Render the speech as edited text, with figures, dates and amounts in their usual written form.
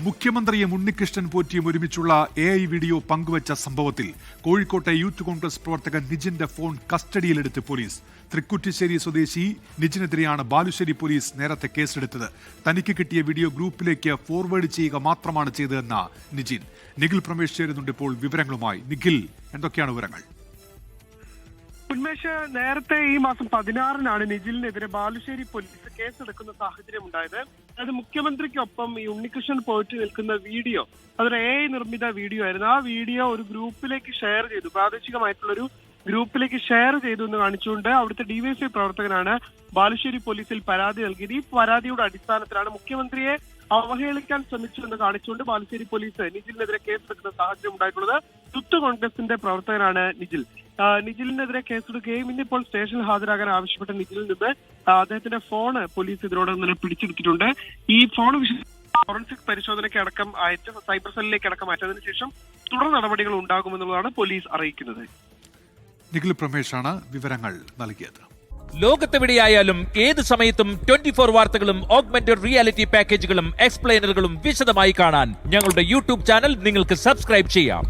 മുഖ്യമന്ത്രിയും ഉണ്ണികൃഷ്ണൻ പോറ്റിയും ഒരുമിച്ചുള്ള AI video പങ്കുവച്ച സംഭവത്തിൽ കോഴിക്കോട്ടെ യൂത്ത് കോൺഗ്രസ് പ്രവർത്തകൻ നിജിന്റെ ഫോൺ കസ്റ്റഡിയിലെടുത്ത് പോലീസ്. തൃക്കുറ്റിശ്ശേരി സ്വദേശി നിജിനെതിരെയാണ് ബാലുശ്ശേരി പോലീസ് നേരത്തെ കേസെടുത്തത്. തനിക്ക് കിട്ടിയ വീഡിയോ ഗ്രൂപ്പിലേക്ക് ഫോർവേഡ് ചെയ്യുക മാത്രമാണ് ചെയ്തതെന്ന നിജിൻ. നിഖിൽ പ്രമേഷ് ചേരുന്നുണ്ട് ഇപ്പോൾ വിവരങ്ങളുമായി. നിഖിൽ, എന്തൊക്കെയാണ് വിവരങ്ങൾ? ഉന്മേഷ്, നേരത്തെ ഈ മാസം 16-നാണ് നിജിലിനെതിരെ ബാലുശ്ശേരി പോലീസ് കേസെടുക്കുന്ന സാഹചര്യം ഉണ്ടായത്. അതായത് മുഖ്യമന്ത്രിക്കൊപ്പം ഈ ഉണ്ണികൃഷ്ണൻ പോയിട്ട് നിൽക്കുന്ന വീഡിയോ, അതൊരു AI നിർമ്മിത വീഡിയോ ആയിരുന്നു. ആ വീഡിയോ ഒരു ഗ്രൂപ്പിലേക്ക് ഷെയർ ചെയ്തു, പ്രാദേശികമായിട്ടുള്ളൊരു ഗ്രൂപ്പിലേക്ക് ഷെയർ ചെയ്തു എന്ന് കാണിച്ചുകൊണ്ട് അവിടുത്തെ DYFI പ്രവർത്തകനാണ് ബാലുശ്ശേരി പോലീസിൽ പരാതി നൽകിയത്. ഈ പരാതിയുടെ അടിസ്ഥാനത്തിലാണ് മുഖ്യമന്ത്രിയെ അവഹേളിക്കാൻ ശ്രമിച്ചു എന്ന് കാണിച്ചുകൊണ്ട് ബാലുശ്ശേരി പോലീസ് നിജിലിനെതിരെ കേസെടുക്കുന്ന സാഹചര്യം ഉണ്ടായിട്ടുള്ളത്. യൂത്ത് കോൺഗ്രസിന്റെ പ്രവർത്തകനാണ് നിജിൽ. നിജിലിനെതിരെ കേസെടുക്കുകയും ഇന്നിപ്പോൾ സ്റ്റേഷനിൽ ഹാജരാകാൻ ആവശ്യപ്പെട്ട നിജിലിൽ നിന്ന് അദ്ദേഹത്തിന്റെ ഫോണ് പോലീസ് ഇതിനോടൊപ്പം തന്നെ പിടിച്ചെടുത്തിട്ടുണ്ട്. ഈ ഫോൺ ഫോറൻസിക് പരിശോധനയ്ക്ക് അടക്കം അയച്ച് സൈബർ സെല്ലിലേക്ക് അടക്കം അയച്ചതിനു ശേഷം തുടർ നടപടികൾ ഉണ്ടാകുമെന്നുള്ളതാണ് പോലീസ് അറിയിക്കുന്നത്. നിഖിൽ പ്രമേഷാണ് വിവരങ്ങൾ നൽകിയത്. ലോകത്തെവിടെയായാലും ഏത് സമയത്തും 24 വാർത്തകളും ഓഗ്മെന്റഡ് റിയാലിറ്റി പാക്കേജുകളും എക്സ്പ്ലെയിനറുകളും വിശദമായി കാണാൻ ഞങ്ങളുടെ യൂട്യൂബ് ചാനൽ നിങ്ങൾക്ക് സബ്സ്ക്രൈബ് ചെയ്യാം.